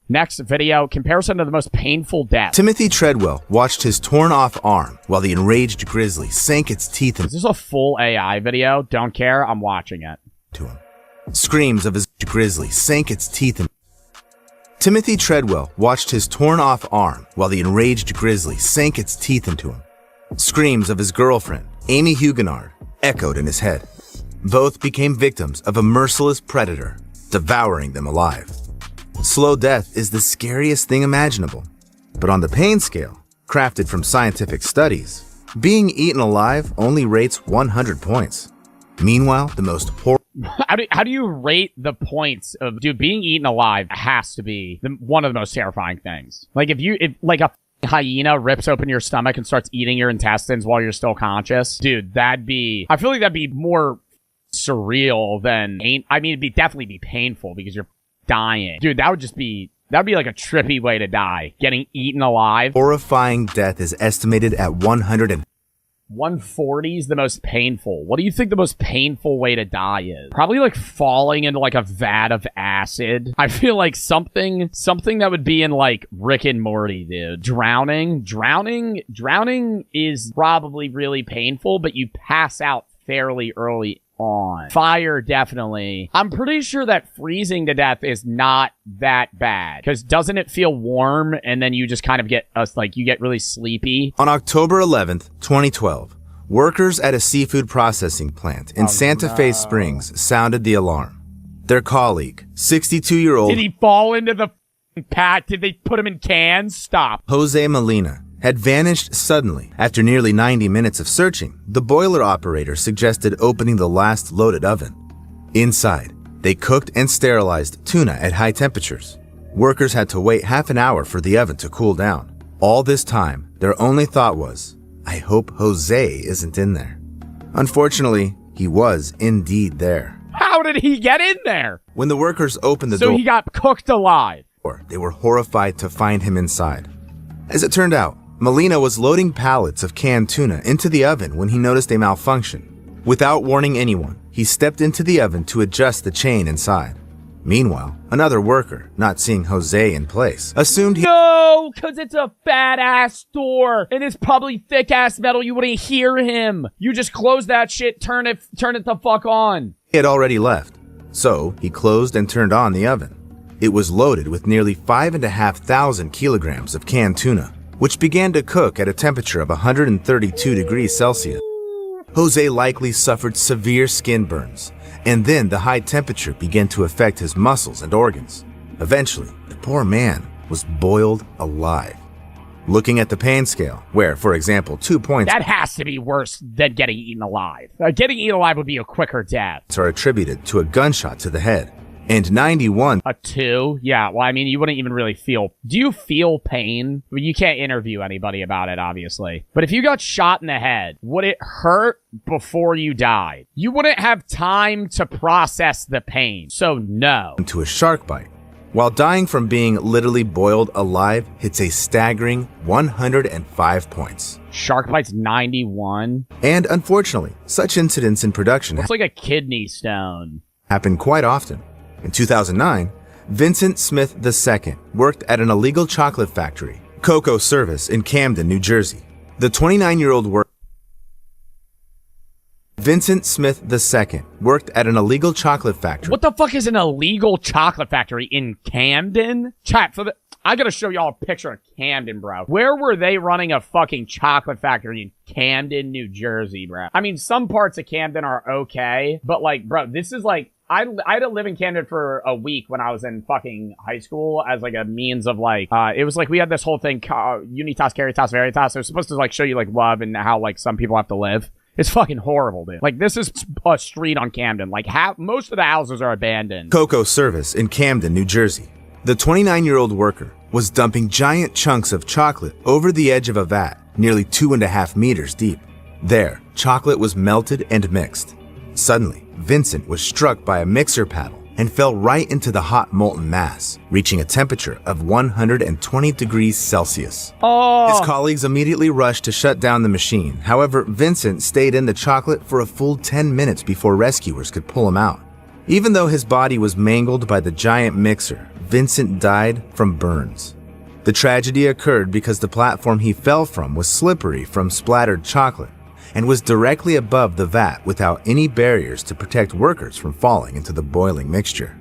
Next video, comparison of the most painful death. Timothy Treadwell watched his torn-off arm while the enraged grizzly sank its teeth Is this a full AI video? Don't care. I'm watching it. into him. Screams of his grizzly sank its teeth in. Timothy Treadwell watched his torn-off arm while the enraged grizzly sank its teeth into him. Screams of his girlfriend, Amy Huguenard, echoed in his head. Both became victims of a merciless predator, devouring them alive. Slow death is the scariest thing imaginable, but on the pain scale, crafted from scientific studies, being eaten alive only rates 100 points. Meanwhile, the most horrible... How do you rate the points of... Dude, being eaten alive has to be one of the most terrifying things. Like, if like a hyena rips open your stomach and starts eating your intestines while you're still conscious, dude, that'd be... I feel like that'd be more surreal than... I mean, it'd definitely be painful because you're dying. Dude, that would be like a trippy way to die. Getting eaten alive. Horrifying death is estimated at 140 is the most painful. What do you think the most painful way to die is? Probably like falling into like a vat of acid. I feel like something that would be in like Rick and Morty, dude. Drowning is probably really painful, but you pass out fairly early on. Fire, definitely. I'm pretty sure that freezing to death is not that bad, because doesn't it feel warm and then you just kind of get you get really sleepy? On October 11th, 2012, workers at a seafood processing plant in Santa Fe Springs sounded the alarm. Their colleague, 62-year-old... Did he fall into the pat? Did they put him in cans? Stop. Jose Molina had vanished suddenly. After nearly 90 minutes of searching, the boiler operator suggested opening the last loaded oven. Inside, they cooked and sterilized tuna at high temperatures. Workers had to wait half an hour for the oven to cool down. All this time, their only thought was, I hope Jose isn't in there. Unfortunately, he was indeed there. How did he get in there? When the workers opened the door... So he got cooked alive. They were horrified to find him inside. As it turned out, Molina was loading pallets of canned tuna into the oven when he noticed a malfunction. Without warning anyone, he stepped into the oven to adjust the chain inside. Meanwhile, another worker, not seeing Jose in place, assumed he... No, because it's a fat-ass door, and it's probably thick-ass metal. You wouldn't hear him. You just close that shit, turn it the fuck on. He had already left, so he closed and turned on the oven. It was loaded with nearly 5,500 kilograms of canned tuna, which began to cook at a temperature of 132 degrees Celsius. Jose likely suffered severe skin burns, and then the high temperature began to affect his muscles and organs. Eventually, the poor man was boiled alive. Looking at the pain scale, where, for example, 2 points... That has to be worse than getting eaten alive. Getting eaten alive would be a quicker death. ...are attributed to a gunshot to the head. And 91... A 2? Yeah, well, I mean, you wouldn't even really feel... Do you feel pain? Well, you can't interview anybody about it, obviously. But if you got shot in the head, would it hurt before you died? You wouldn't have time to process the pain, so no. ...to a shark bite, while dying from being literally boiled alive hits a staggering 105 points. Shark bite's 91? And unfortunately, such incidents in production... It's like a kidney stone. ...happen quite often. In 2009, Vincent Smith II worked at an illegal chocolate factory, Cocoa Service, in Camden, New Jersey. The 29-year-old worker... Vincent Smith II worked at an illegal chocolate factory. What the fuck is an illegal chocolate factory in Camden? Chat, I gotta show y'all a picture of Camden, bro. Where were they running a fucking chocolate factory in Camden, New Jersey, bro? I mean, some parts of Camden are okay, but like, bro, this is like... I had to live in Camden for a week when I was in fucking high school as like a means of like, it was like we had this whole thing, Unitas, Caritas, Veritas. It was supposed to like show you like love and how like some people have to live. It's fucking horrible, dude. Like this is a street on Camden. Like most of the houses are abandoned. Cocoa Service in Camden, New Jersey. The 29-year-old worker was dumping giant chunks of chocolate over the edge of a vat, nearly 2.5 meters deep. There, chocolate was melted and mixed. Suddenly, Vincent was struck by a mixer paddle and fell right into the hot molten mass, reaching a temperature of 120 degrees Celsius. Oh. His colleagues immediately rushed to shut down the machine. However, Vincent stayed in the chocolate for a full 10 minutes before rescuers could pull him out. Even though his body was mangled by the giant mixer, Vincent died from burns. The tragedy occurred because the platform he fell from was slippery from splattered chocolate and was directly above the vat without any barriers to protect workers from falling into the boiling mixture.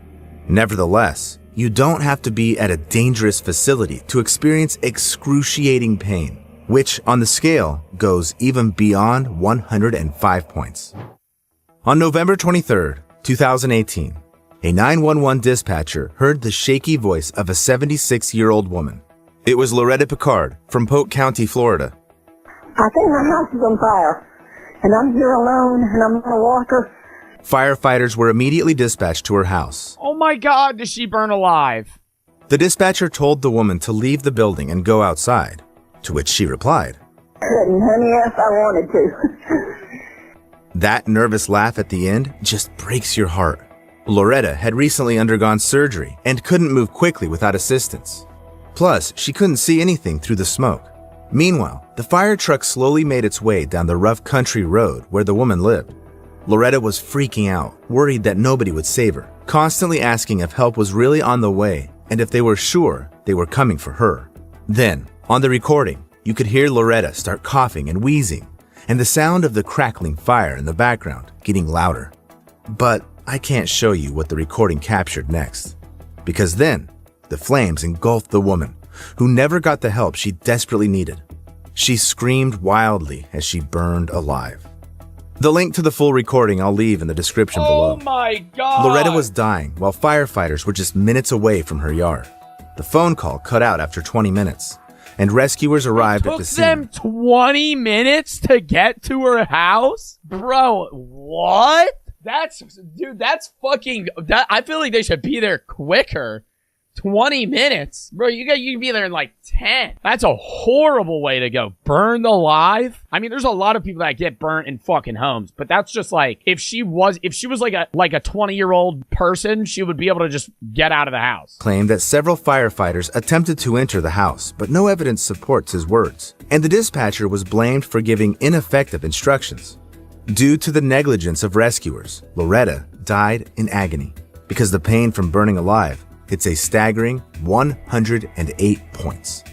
Nevertheless, you don't have to be at a dangerous facility to experience excruciating pain, which on the scale goes even beyond 105 points. On November 23rd, 2018, a 911 dispatcher heard the shaky voice of a 76-year-old woman. It was Loretta Picard from Polk County, Florida. I think my house is on fire, and I'm here alone, and I'm on a walker. Firefighters were immediately dispatched to her house. Oh my God, does she burn alive? The dispatcher told the woman to leave the building and go outside, to which she replied, Couldn't, honey, yes, I wanted to. That nervous laugh at the end just breaks your heart. Loretta had recently undergone surgery and couldn't move quickly without assistance. Plus, she couldn't see anything through the smoke. Meanwhile, the fire truck slowly made its way down the rough country road where the woman lived. Loretta was freaking out, worried that nobody would save her, constantly asking if help was really on the way and if they were sure they were coming for her. Then, on the recording, you could hear Loretta start coughing and wheezing, and the sound of the crackling fire in the background getting louder. But I can't show you what the recording captured next, because then the flames engulfed the woman, who never got the help she desperately needed. She screamed wildly as she burned alive. The link to the full recording I'll leave in the description below. Oh my God! Loretta was dying while firefighters were just minutes away from her yard. The phone call cut out after 20 minutes, and rescuers arrived at the scene. It took them 20 minutes to get to her house? Bro, what? That's fucking, I feel like they should be there quicker. 20 minutes? Bro, you can be there in like 10. That's a horrible way to go. Burned alive? I mean, there's a lot of people that get burnt in fucking homes, but that's just like, if she was like a 20-year-old person, she would be able to just get out of the house. Claimed that several firefighters attempted to enter the house, but no evidence supports his words, and the dispatcher was blamed for giving ineffective instructions. Due to the negligence of rescuers, Loretta died in agony because the pain from burning alive hits a staggering 108 points.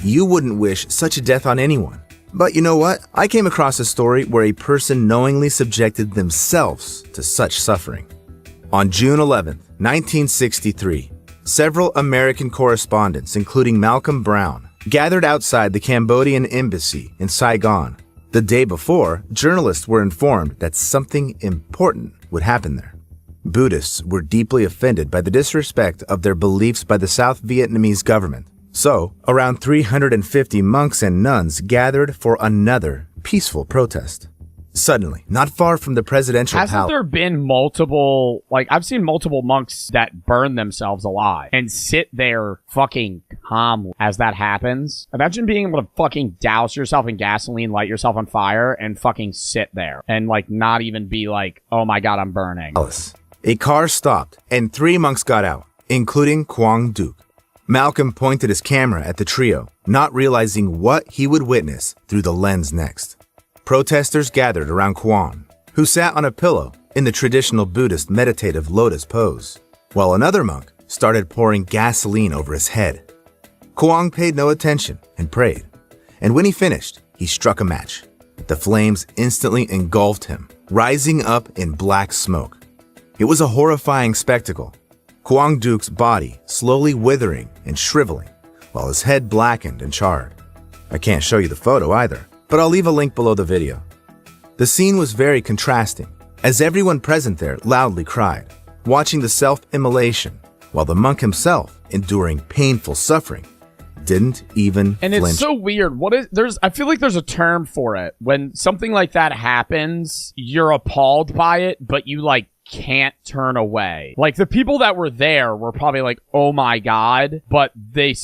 You wouldn't wish such a death on anyone. But you know what? I came across a story where a person knowingly subjected themselves to such suffering. On June 11, 1963, several American correspondents, including Malcolm Brown, gathered outside the Cambodian embassy in Saigon. The day before, journalists were informed that something important would happen there. Buddhists were deeply offended by the disrespect of their beliefs by the South Vietnamese government. So, around 350 monks and nuns gathered for another peaceful protest. Suddenly, not far from the presidential palace... Hasn't there been multiple, I've seen multiple monks that burn themselves alive and sit there fucking calmly as that happens? Imagine being able to fucking douse yourself in gasoline, light yourself on fire, and fucking sit there and, not even be like, oh my God, I'm burning. A car stopped, and 3 monks got out, including Quang Duc. Malcolm pointed his camera at the trio, not realizing what he would witness through the lens next. Protesters gathered around Quang, who sat on a pillow in the traditional Buddhist meditative lotus pose, while another monk started pouring gasoline over his head. Quang paid no attention and prayed, and when he finished, he struck a match. The flames instantly engulfed him, rising up in black smoke. It was a horrifying spectacle. Quang Duc's body slowly withering and shriveling, while his head blackened and charred. I can't show you the photo either, but I'll leave a link below the video. The scene was very contrasting, as everyone present there loudly cried, watching the self-immolation, while the monk himself, enduring painful suffering, didn't even And flinch. it's so weird. I feel like there's a term for it. When something like that happens, you're appalled by it, but you can't turn away. The people that were there were probably like, oh my God, but they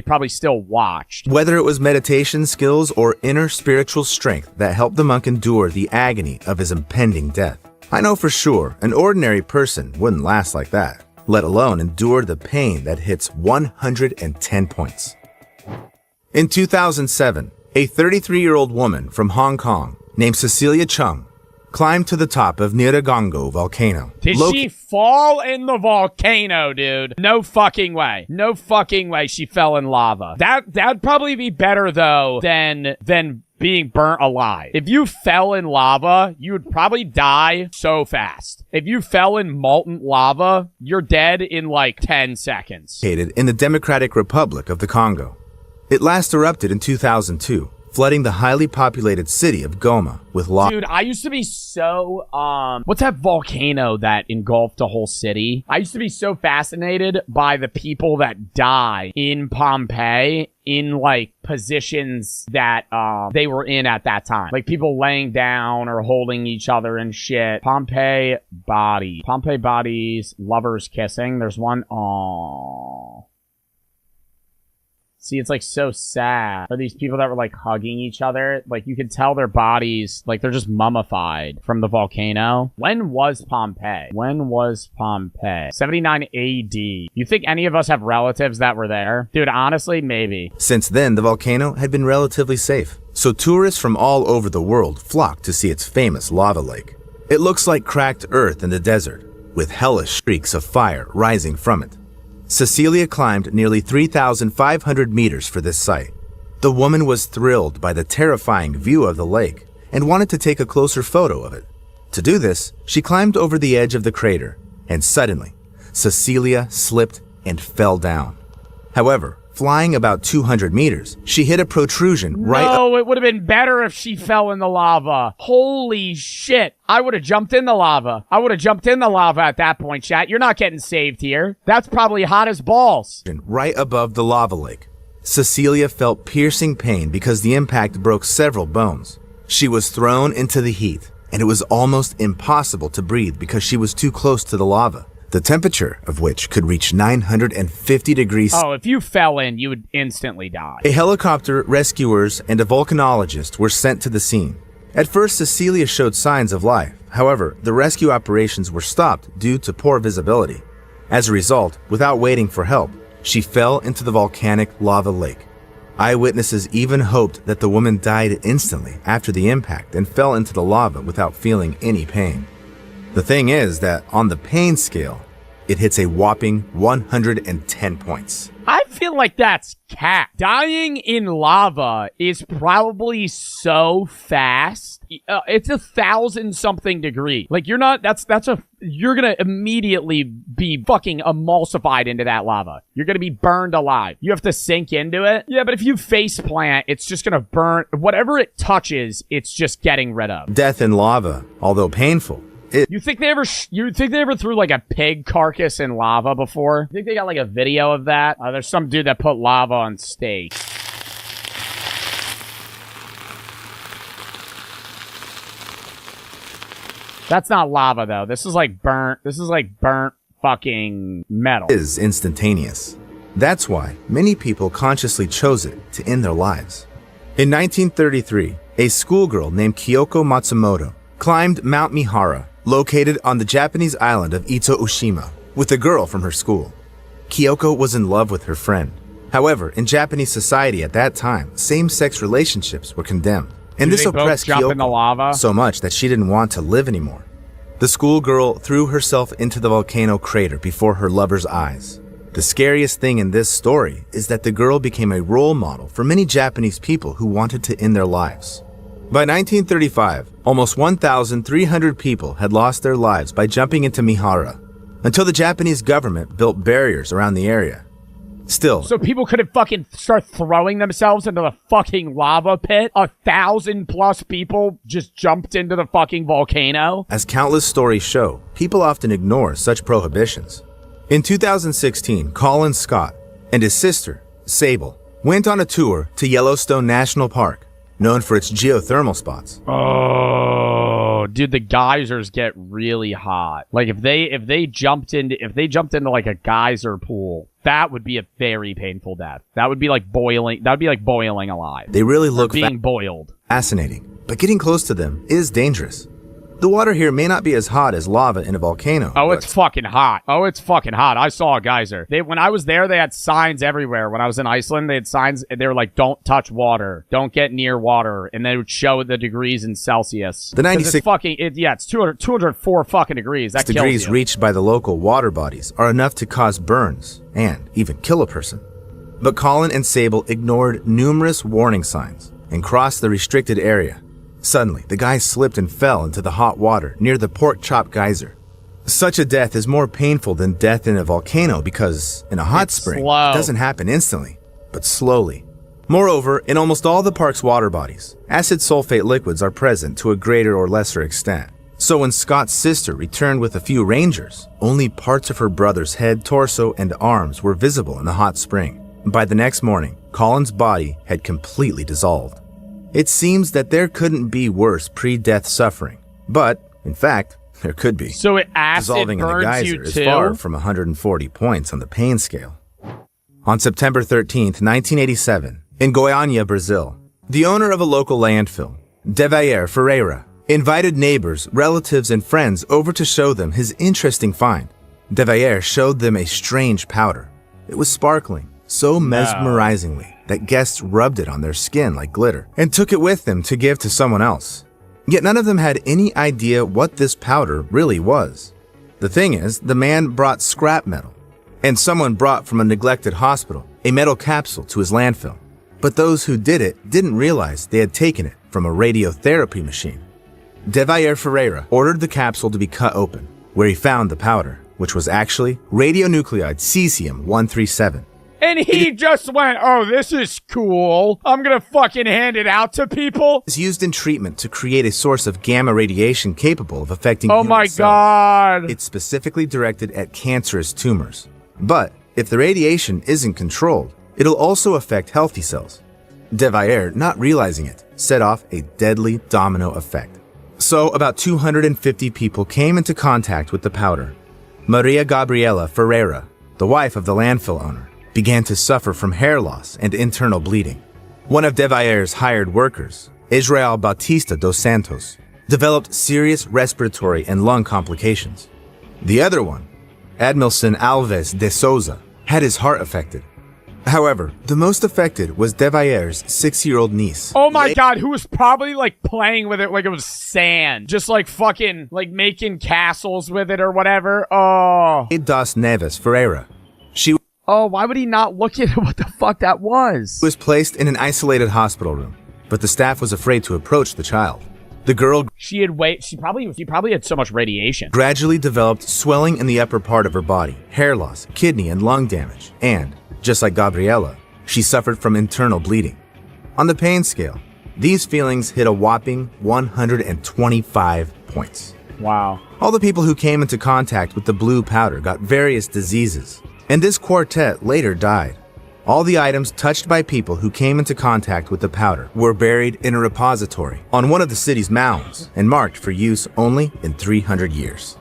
probably still watched. Whether it was meditation skills or inner spiritual strength that helped the monk endure the agony of his impending death. I know for sure an ordinary person wouldn't last like that, let alone endure the pain that hits 110 points. In 2007, a 33-year-old woman from Hong Kong named Cecilia Chung climbed to the top of Nyiragongo volcano. Did she fall in the volcano, dude? No fucking way. No fucking way she fell in lava. That'd probably be better, though, than being burnt alive. If you fell in lava, you would probably die so fast. If you fell in molten lava, you're dead in like 10 seconds. In the Democratic Republic of the Congo. It last erupted in 2002, flooding the highly populated city of Goma with lava. Dude, I used to be so, what's that volcano that engulfed a whole city? I used to be so fascinated by the people that die in Pompeii in, like, positions that, they were in at that time. Like, people laying down or holding each other and shit. Pompeii bodies, lovers kissing. There's one, aww. See, it's like so sad. Are these people that were like hugging each other? Like you could tell their bodies, like they're just mummified from the volcano. When was Pompeii? 79 AD. You think any of us have relatives that were there? Dude, honestly, maybe. Since then, the volcano had been relatively safe. So tourists from all over the world flocked to see its famous lava lake. It looks like cracked earth in the desert, with hellish streaks of fire rising from it. Cecilia climbed nearly 3,500 meters for this sight. The woman was thrilled by the terrifying view of the lake and wanted to take a closer photo of it. To do this, she climbed over the edge of the crater, and suddenly, Cecilia slipped and fell down. However, flying about 200 meters, she hit a protrusion right up. No, it would have been better if she fell in the lava. Holy shit. I would have jumped in the lava. At that point, chat. You're not getting saved here. That's probably hot as balls. Right above the lava lake. Cecilia felt piercing pain because the impact broke several bones. She was thrown into the heat, and it was almost impossible to breathe because she was too close to the lava, the temperature of which could reach 950 degrees. Oh, if you fell in, you would instantly die. A helicopter, rescuers, and a volcanologist were sent to the scene. At first, Cecilia showed signs of life. However, the rescue operations were stopped due to poor visibility. As a result, without waiting for help, she fell into the volcanic lava lake. Eyewitnesses even hoped that the woman died instantly after the impact and fell into the lava without feeling any pain. The thing is that on the pain scale, it hits a whopping 110 points. I feel like that's cap. Dying in lava is probably so fast. It's 1,000-something degree. Like you're gonna immediately be fucking emulsified into that lava. You're gonna be burned alive. You have to sink into it. Yeah, but if you face plant, it's just gonna burn. Whatever it touches, it's just getting rid of. Death in lava, although painful. You think they ever threw like a pig carcass in lava before? You think they got like a video of that? There's some dude that put lava on steak. That's not lava though. This is like burnt fucking metal. It is instantaneous. That's why many people consciously chose it to end their lives. In 1933, a schoolgirl named Kyoko Matsumoto climbed Mount Mihara, located on the Japanese island of Ito-Oshima, with a girl from her school. Kyoko was in love with her friend. However, in Japanese society at that time, same-sex relationships were condemned. And this oppressed Kyoko so much that she didn't want to live anymore. The schoolgirl threw herself into the volcano crater before her lover's eyes. The scariest thing in this story is that the girl became a role model for many Japanese people who wanted to end their lives. By 1935, almost 1,300 people had lost their lives by jumping into Mihara, until the Japanese government built barriers around the area. Still, so people couldn't fucking start throwing themselves into the fucking lava pit? 1,000+ people just jumped into the fucking volcano? As countless stories show, people often ignore such prohibitions. In 2016, Colin Scott and his sister, Sable, went on a tour to Yellowstone National Park, known for its geothermal spots. Oh, dude, the geysers get really hot. Like if they jumped into like a geyser pool, that would be a very painful death. That would be like boiling. That would be like boiling alive. They really look boiled. Fascinating, but getting close to them is dangerous. The water here may not be as hot as lava in a volcano. Oh, but it's fucking hot. Oh, it's fucking hot. I saw a geyser. When I was there, they had signs everywhere. When I was in Iceland, they had signs. They were like, don't touch water. Don't get near water. And they would show the degrees in Celsius. The 96 it's fucking, it's 204 fucking degrees. That degrees kills you. reached by the local water bodies are enough to cause burns and even kill a person. But Colin and Sable ignored numerous warning signs and crossed the restricted area. Suddenly, the guy slipped and fell into the hot water near the Pork Chop Geyser. Such a death is more painful than death in a volcano because in a hot spring, slow. it doesn't happen instantly, but slowly. Moreover, in almost all the park's water bodies, acid sulfate liquids are present to a greater or lesser extent. So when Scott's sister returned with a few rangers, only parts of her brother's head, torso, and arms were visible in the hot spring. By the next morning, Colin's body had completely dissolved. It seems that there couldn't be worse pre-death suffering, but, in fact, there could be. So acid Dissolving in the burns geyser you is too? far from 140 points on the pain scale. On September 13th, 1987, in Goiânia, Brazil, the owner of a local landfill, Devair Ferreira, invited neighbors, relatives, and friends over to show them his interesting find. Devair showed them a strange powder. It was sparkling so mesmerizingly that guests rubbed it on their skin like glitter and took it with them to give to someone else. Yet none of them had any idea what this powder really was. The thing is, the man brought scrap metal, and someone brought from a neglected hospital a metal capsule to his landfill. But those who did it didn't realize they had taken it from a radiotherapy machine. Devair Ferreira ordered the capsule to be cut open, where he found the powder, which was actually radionuclide cesium-137. And he just went, oh, this is cool. I'm gonna fucking hand it out to people. Is used in treatment to create a source of gamma radiation capable of affecting Oh human my cells. god. It's specifically directed at cancerous tumors. But if the radiation isn't controlled, it'll also affect healthy cells. Devair, not realizing it, set off a deadly domino effect. So about 250 people came into contact with the powder. Maria Gabriela Ferreira, the wife of the landfill owner, began to suffer from hair loss and internal bleeding. One of Devair's hired workers, Israel Bautista dos Santos, developed serious respiratory and lung complications. The other one, Admilson Alves de Souza, had his heart affected. However, the most affected was Devair's 6-year-old niece. Oh my god, who was probably like playing with it like it was sand. Just like fucking like making castles with it or whatever. Oh. Das Neves Ferreira. She Oh, why would he not look at what the fuck that was? was placed in an isolated hospital room, but the staff was afraid to approach the child. The girl She probably had so much radiation. gradually developed swelling in the upper part of her body, hair loss, kidney and lung damage, and, just like Gabriela, she suffered from internal bleeding. On the pain scale, these feelings hit a whopping 125 points. Wow. All the people who came into contact with the blue powder got various diseases, and this quartet later died. All the items touched by people who came into contact with the powder were buried in a repository on one of the city's mounds and marked for use only in 300 years.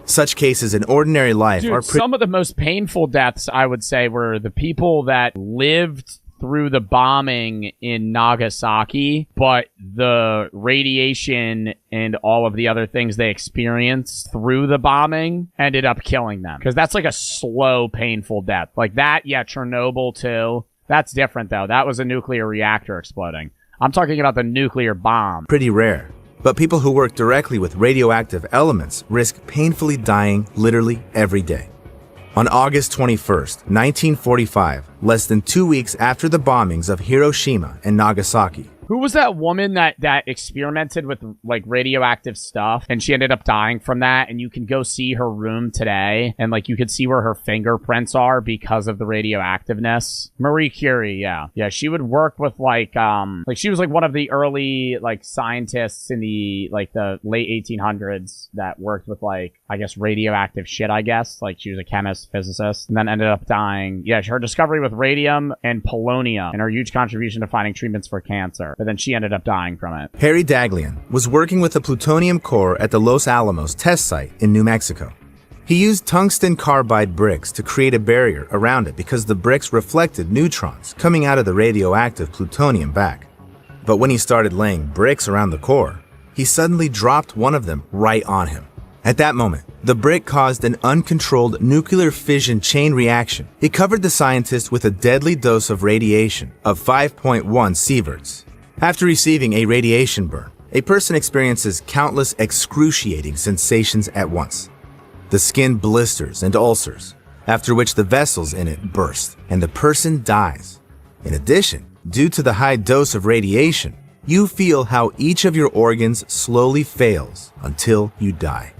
Such cases in ordinary life are Dude, some of the most painful deaths, I would say, were the people that lived through the bombing in Nagasaki, but the radiation and all of the other things they experienced through the bombing ended up killing them. Because that's like a slow, painful death. Like that, yeah, Chernobyl too. That's different though. That was a nuclear reactor exploding. I'm talking about the nuclear bomb. pretty rare, but people who work directly with radioactive elements risk painfully dying literally every day. On August 21st, 1945, less than 2 weeks after the bombings of Hiroshima and Nagasaki, Who was that woman that experimented with like radioactive stuff and she ended up dying from that? And you can go see her room today and like you could see where her fingerprints are because of the radioactiveness. Marie Curie, yeah. Yeah, she would work with like she was like one of the early like scientists in the like the late 1800s that worked with like I guess radioactive shit, I guess. Like she was a chemist, physicist, and then ended up dying. Yeah, her discovery with radium and polonium and her huge contribution to finding treatments for cancer. But then she ended up dying from it. Harry Daghlian was working with a plutonium core at the Los Alamos test site in New Mexico. He used tungsten carbide bricks to create a barrier around it because the bricks reflected neutrons coming out of the radioactive plutonium back. But when he started laying bricks around the core, he suddenly dropped one of them right on him. At that moment, the brick caused an uncontrolled nuclear fission chain reaction. It covered the scientist with a deadly dose of radiation of 5.1 sieverts. After receiving a radiation burn, a person experiences countless excruciating sensations at once. The skin blisters and ulcers, after which the vessels in it burst, and the person dies. In addition, due to the high dose of radiation, you feel how each of your organs slowly fails until you die.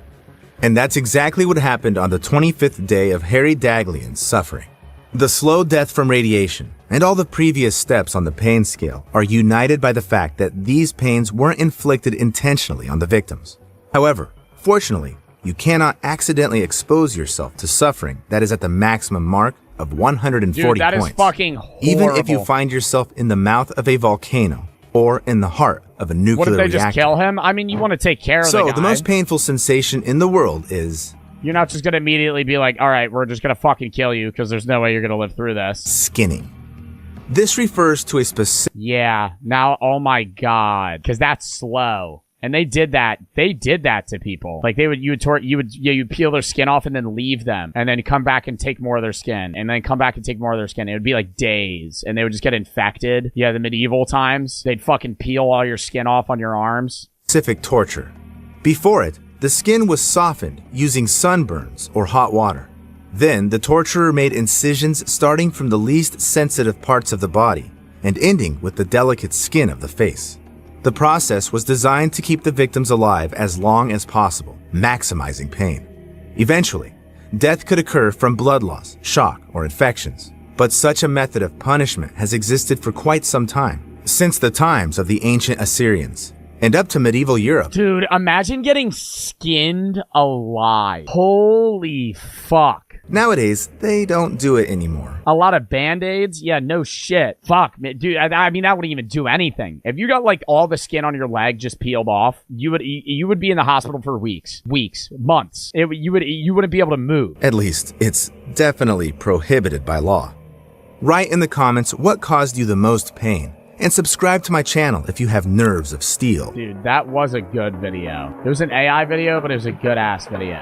And that's exactly what happened on the 25th day of Harry Daghlian's suffering. The slow death from radiation and all the previous steps on the pain scale are united by the fact that these pains weren't inflicted intentionally on the victims. However, fortunately, you cannot accidentally expose yourself to suffering that is at the maximum mark of 140 Dude, that points. is fucking horrible. Even if you find yourself in the mouth of a volcano or in the heart of a nuclear What if they reactor. just kill him? I mean, you want to take care of the guy. So, the most painful sensation in the world is You're not just going to immediately be like, all right, we're just going to fucking kill you because there's no way you're going to live through this. skinning. This refers to a specific Yeah. Now, oh my God. Because that's slow. And they did that. They did that to people. Like you'd peel their skin off and then leave them, and then come back and take more of their skin, and then come back and take more of their skin. It would be like days, and they would just get infected. Yeah, the medieval times, they'd fucking peel all your skin off on your arms. torture. Before it, the skin was softened using sunburns or hot water. Then, the torturer made incisions starting from the least sensitive parts of the body and ending with the delicate skin of the face. The process was designed to keep the victims alive as long as possible, maximizing pain. Eventually, death could occur from blood loss, shock, or infections. But such a method of punishment has existed for quite some time, since the times of the ancient Assyrians, and up to medieval Europe. Dude, imagine getting skinned alive. Holy fuck. Nowadays, they don't do it anymore. A lot of band-aids? Yeah, no shit. Fuck, man. Dude, I mean, that wouldn't even do anything. If you got, like, all the skin on your leg just peeled off, you would be in the hospital for weeks, months. You wouldn't be able to move. At least, it's definitely prohibited by law. Write in the comments what caused you the most pain, and subscribe to my channel if you have nerves of steel. Dude, that was a good video. It was an AI video, but it was a good-ass video.